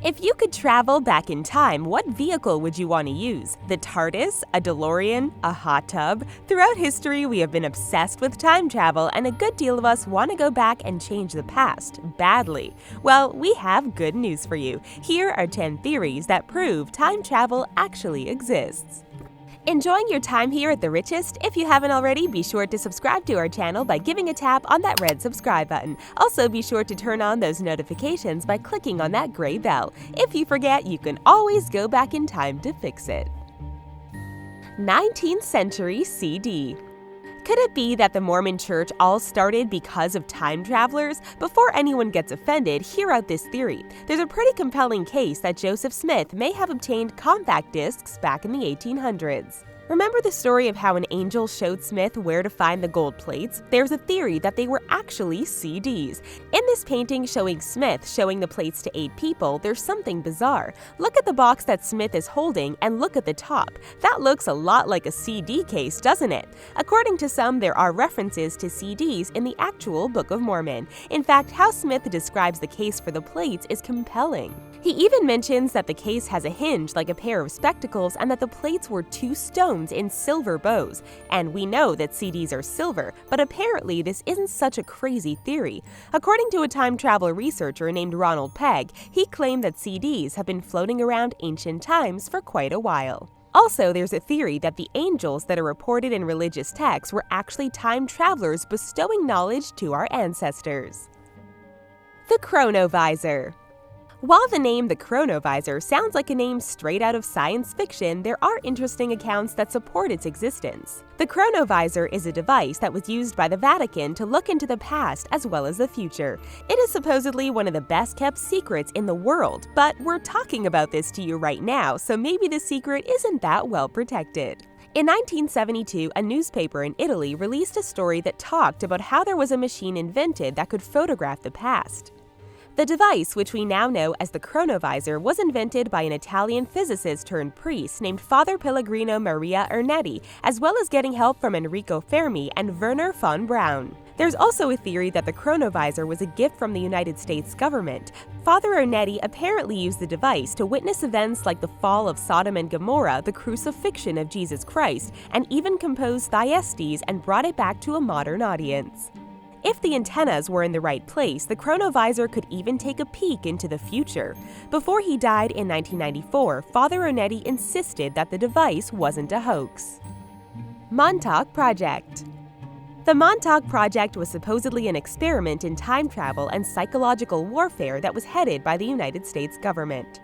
If you could travel back in time, what vehicle would you want to use? The TARDIS, a DeLorean, a hot tub? Throughout history, we have been obsessed with time travel, and a good deal of us want to go back and change the past, badly. Well, we have good news for you. Here are 10 theories that prove time travel actually exists. Enjoying your time here at TheRichest? If you haven't already, be sure to subscribe to our channel by giving a tap on that red subscribe button. Also, be sure to turn on those notifications by clicking on that gray bell. If you forget, you can always go back in time to fix it. 19th century CD. Could it be that the Mormon Church all started because of time travelers? Before anyone gets offended, hear out this theory. There's a pretty compelling case that Joseph Smith may have obtained compact discs back in the 1800s. Remember the story of how an angel showed Smith where to find the gold plates? There's a theory that they were actually CDs. In this painting showing Smith showing the plates to 8 people, there's something bizarre. Look at the box that Smith is holding and look at the top. That looks a lot like a CD case, doesn't it? According to some, there are references to CDs in the actual Book of Mormon. In fact, how Smith describes the case for the plates is compelling. He even mentions that the case has a hinge like a pair of spectacles and that the plates were 2 stones in silver bows. And we know that CDs are silver, but apparently this isn't such a crazy theory. According to a time travel researcher named Ronald Pegg, he claimed that CDs have been floating around ancient times for quite a while. Also, there's a theory that the angels that are reported in religious texts were actually time travelers bestowing knowledge to our ancestors. The CHRONOVISOR. While the name the CHRONOVISOR sounds like a name straight out of science fiction, there are interesting accounts that support its existence. The CHRONOVISOR is a device that was used by the Vatican to look into the past as well as the future. It is supposedly one of the best-kept secrets in the world, but we're talking about this to you right now, so maybe the secret isn't that well protected. In 1972, a newspaper in Italy released a story that talked about how there was a machine invented that could photograph the past. The device, which we now know as the CHRONOVISOR, was invented by an Italian physicist turned priest named Father Pellegrino Maria Ernetti, as well as getting help from Enrico Fermi and Werner von Braun. There's also a theory that the CHRONOVISOR was a gift from the United States government. Father Ernetti apparently used the device to witness events like the fall of Sodom and Gomorrah, the crucifixion of Jesus Christ, and even composed Thyestes and brought it back to a modern audience. If the antennas were in the right place, the CHRONOVISOR could even take a peek into the future. Before he died in 1994, Father Ernetti insisted that the device wasn't a hoax. MONTAUK Project. The MONTAUK project was supposedly an experiment in time travel and psychological warfare that was headed by the United States government.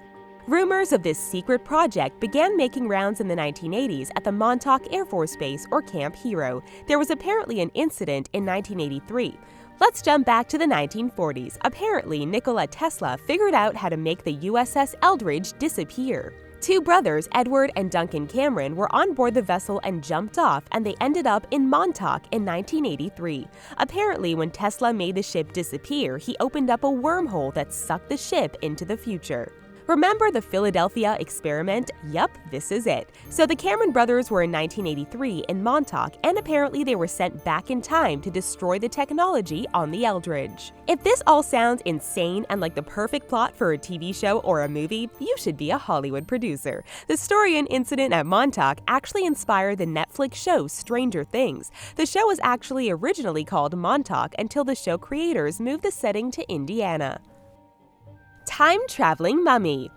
Rumors of this secret project began making rounds in the 1980s at the MONTAUK Air Force Base or Camp Hero. There was apparently an incident in 1983. Let's jump back to the 1940s. Apparently, Nikola Tesla figured out how to make the USS Eldridge disappear. 2 brothers, Edward and Duncan Cameron, were on board the vessel and jumped off, and they ended up in Montauk in 1983. Apparently, when Tesla made the ship disappear, he opened up a wormhole that sucked the ship into the future. Remember the Philadelphia experiment? Yup, this is it. So the Cameron brothers were in 1983 in Montauk, and apparently they were sent back in time to destroy the technology on the Eldridge. If this all sounds insane and like the perfect plot for a TV show or a movie, you should be a Hollywood producer. The story and incident at Montauk actually inspired the Netflix show Stranger Things. The show was actually originally called Montauk until the show creators moved the setting to Indiana. Time-traveling mummy.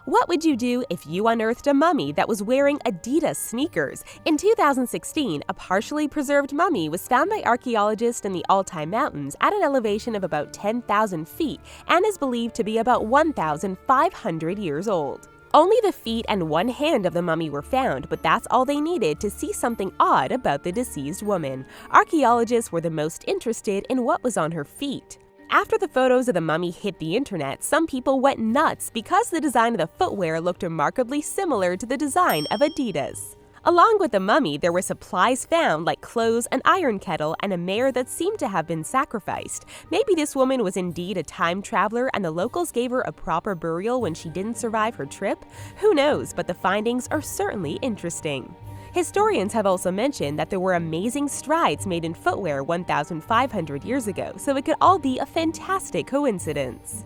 What would you do if you unearthed a mummy that was wearing Adidas sneakers? In 2016, a partially preserved mummy was found by archaeologists in the Altai Mountains at an elevation of about 10,000 feet and is believed to be about 1,500 years old. Only the feet and one hand of the mummy were found, but that's all they needed to see something odd about the deceased woman. Archaeologists were the most interested in what was on her feet. After the photos of the mummy hit the internet, some people went nuts because the design of the footwear looked remarkably similar to the design of Adidas. Along with the mummy, there were supplies found like clothes, an iron kettle, and a mare that seemed to have been sacrificed. Maybe this woman was indeed a time traveler and the locals gave her a proper burial when she didn't survive her trip? Who knows, but the findings are certainly interesting. Historians have also mentioned that there were amazing strides made in footwear 1,500 years ago, so it could all be a fantastic coincidence.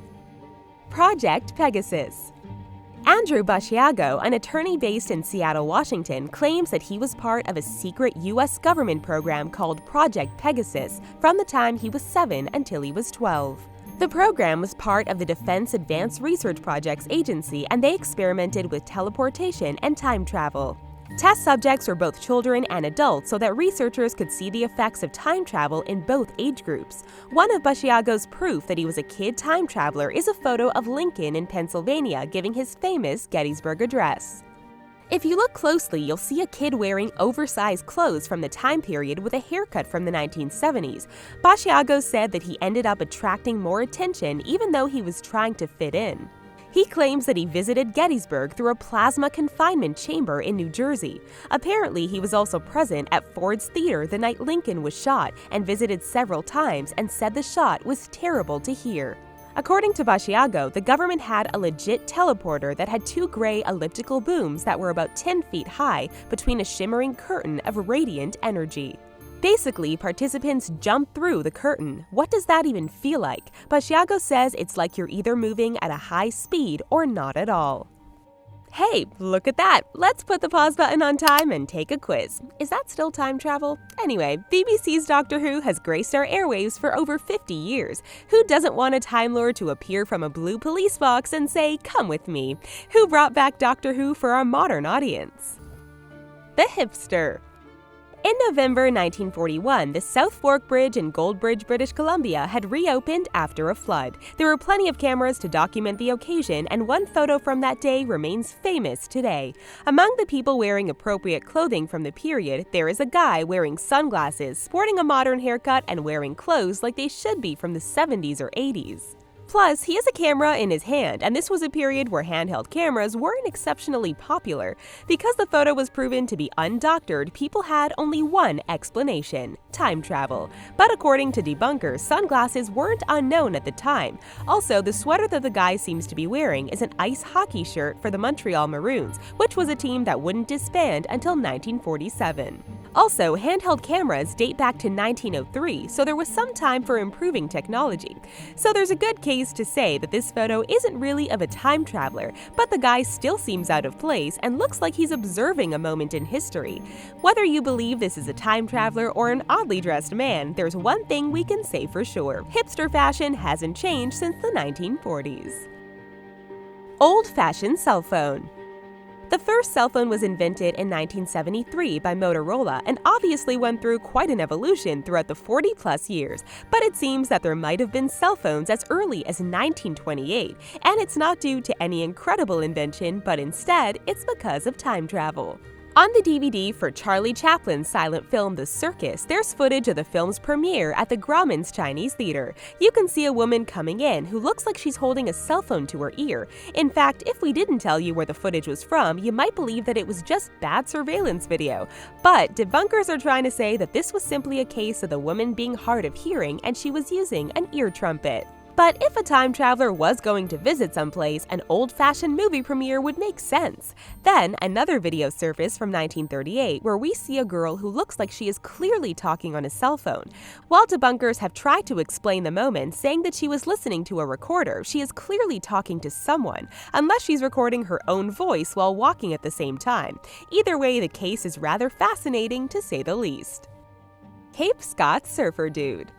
Project Pegasus. Andrew Basiago, an attorney based in Seattle, Washington, claims that he was part of a secret U.S. government program called Project Pegasus from the time he was 7 until he was 12. The program was part of the Defense Advanced Research Projects Agency, and they experimented with teleportation and time travel. Test subjects were both children and adults so that researchers could see the effects of time travel in both age groups. One of Basiago's proof that he was a kid time traveler is a photo of Lincoln in Pennsylvania giving his famous Gettysburg Address. If you look closely, you'll see a kid wearing oversized clothes from the time period with a haircut from the 1970s. Basiago said that he ended up attracting more attention even though he was trying to fit in. He claims that he visited Gettysburg through a plasma confinement chamber in New Jersey. Apparently, he was also present at Ford's Theater the night Lincoln was shot and visited several times and said the shot was terrible to hear. According to Basiago, the government had a legit teleporter that had 2 gray elliptical booms that were about 10 feet high between a shimmering curtain of radiant energy. Basically, participants jump through the curtain. What does that even feel like? Basiago says it's like you're either moving at a high speed or not at all. Hey, look at that! Let's put the pause button on time and take a quiz. Is that still time travel? Anyway, BBC's Doctor Who has graced our airwaves for over 50 years. Who doesn't want a Time Lord to appear from a blue police box and say, "Come with me"? Who brought back Doctor Who for our modern audience? The HIPSTER. In November 1941, the South Fork Bridge in Goldbridge, British Columbia had reopened after a flood. There were plenty of cameras to document the occasion, and one photo from that day remains famous today. Among the people wearing appropriate clothing from the period, there is a guy wearing sunglasses, sporting a modern haircut, and wearing clothes like they should be from the 70s or 80s. Plus, he has a camera in his hand, and this was a period where handheld cameras weren't exceptionally popular. Because the photo was proven to be undoctored, people had only one explanation: time travel. But according to debunkers, sunglasses weren't unknown at the time. Also, the sweater that the guy seems to be wearing is an ice hockey shirt for the Montreal Maroons, which was a team that wouldn't disband until 1947. Also, handheld cameras date back to 1903, so there was some time for improving technology. So there's a good case to say that this photo isn't really of a time traveler, but the guy still seems out of place and looks like he's observing a moment in history. Whether you believe this is a time traveler or an oddly dressed man, there's one thing we can say for sure: hipster fashion hasn't changed since the 1940s. Old-fashioned cell phone. The first cell phone was invented in 1973 by Motorola and obviously went through quite an evolution throughout the 40-plus years, but it seems that there might have been cell phones as early as 1928, and it's not due to any incredible invention, but instead, it's because of time travel. On the DVD for Charlie Chaplin's silent film The Circus, there's footage of the film's premiere at the Grauman's Chinese Theater. You can see a woman coming in who looks like she's holding a cell phone to her ear. In fact, if we didn't tell you where the footage was from, you might believe that it was just bad surveillance video. But debunkers are trying to say that this was simply a case of the woman being hard of hearing and she was using an ear trumpet. But if a time traveler was going to visit someplace, an old-fashioned movie premiere would make sense. Then, another video surfaced from 1938 where we see a girl who looks like she is clearly talking on a cell phone. While debunkers have tried to explain the moment, saying that she was listening to a recorder, she is clearly talking to someone, unless she's recording her own voice while walking at the same time. Either way, the case is rather fascinating to say the least. Cape Scott Surfer Dude.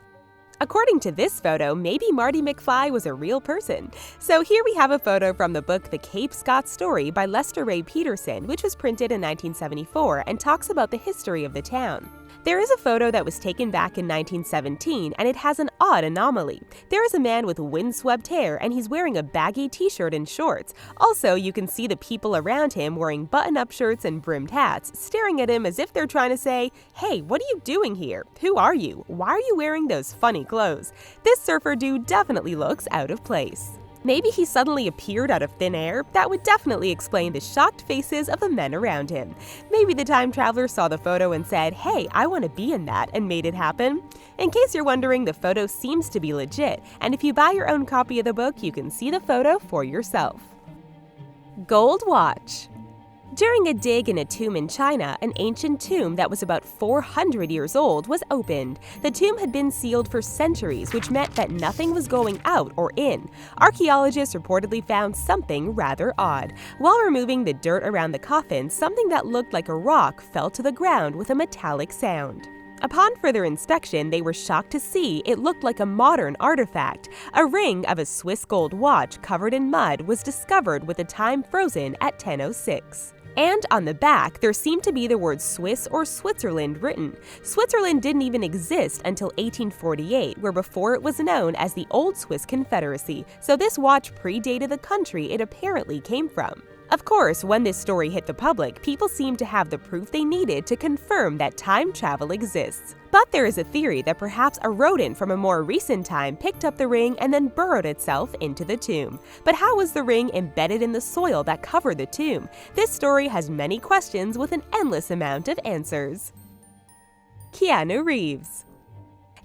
According to this photo, maybe Marty McFly was a real person. So here we have a photo from the book The Cape Scott Story by Lester Ray Peterson, which was printed in 1974 and talks about the history of the town. There is a photo that was taken back in 1917, and it has an odd anomaly. There is a man with windswept hair, and he's wearing a baggy t-shirt and shorts. Also, you can see the people around him wearing button-up shirts and brimmed hats, staring at him as if they're trying to say, "Hey, what are you doing here? Who are you? Why are you wearing those funny clothes?" This surfer dude definitely looks out of place. Maybe he suddenly appeared out of thin air? That would definitely explain the shocked faces of the men around him. Maybe the time traveler saw the photo and said, "Hey, I want to be in that," and made it happen. In case you're wondering, the photo seems to be legit, and if you buy your own copy of the book, you can see the photo for yourself. Gold watch. During a dig in a tomb in China, an ancient tomb that was about 400 years old was opened. The tomb had been sealed for centuries, which meant that nothing was going out or in. Archaeologists reportedly found something rather odd. While removing the dirt around the coffin, something that looked like a rock fell to the ground with a metallic sound. Upon further inspection, they were shocked to see it looked like a modern artifact. A ring of a Swiss gold watch covered in mud was discovered with the time frozen at 10:06. And on the back, there seemed to be the words Swiss or Switzerland written. Switzerland didn't even exist until 1848, where before it was known as the Old Swiss Confederacy, so this watch predated the country it apparently came from. Of course, when this story hit the public, people seemed to have the proof they needed to confirm that time travel exists. But there is a theory that perhaps a rodent from a more recent time picked up the ring and then burrowed itself into the tomb. But how was the ring embedded in the soil that covered the tomb? This story has many questions with an endless amount of answers. Keanu Reeves.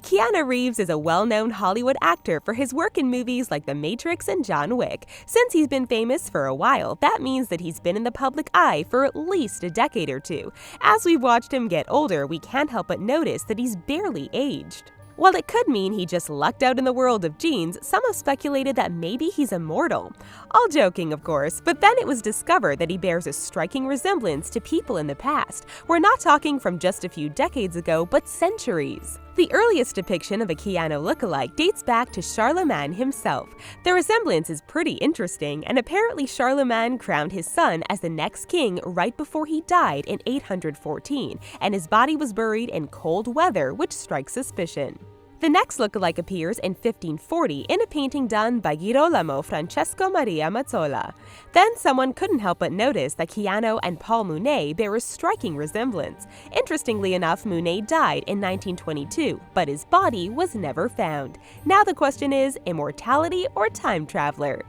Keanu Reeves is a well-known Hollywood actor for his work in movies like The Matrix and John Wick. Since he's been famous for a while, that means that he's been in the public eye for at least a decade or two. As we've watched him get older, we can't help but notice that he's barely aged. While it could mean he just lucked out in the world of genes, some have speculated that maybe he's immortal. All joking, of course, but then it was discovered that he bears a striking resemblance to people in the past. We're not talking from just a few decades ago, but centuries. The earliest depiction of a Keanu lookalike dates back to Charlemagne himself. The resemblance is pretty interesting, and apparently Charlemagne crowned his son as the next king right before he died in 814, and his body was buried in cold weather, which strikes suspicion. The next lookalike appears in 1540 in a painting done by Girolamo Francesco Maria Mazzola. Then someone couldn't help but notice that Keanu and Paul Mounet bear a striking resemblance. Interestingly enough, Mounet died in 1922, but his body was never found. Now the question is, immortality or time traveler?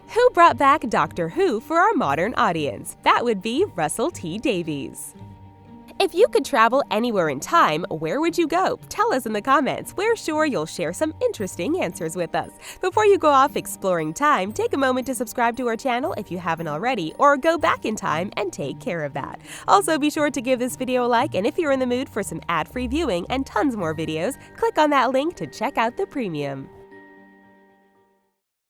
Who brought back Doctor Who for our modern audience? That would be Russell T Davies. If you could travel anywhere in time, where would you go? Tell us in the comments. We're sure you'll share some interesting answers with us. Before you go off exploring time, take a moment to subscribe to our channel if you haven't already, or go back in time and take care of that. Also, be sure to give this video a like, and if you're in the mood for some ad-free viewing and tons more videos, click on that link to check out the premium.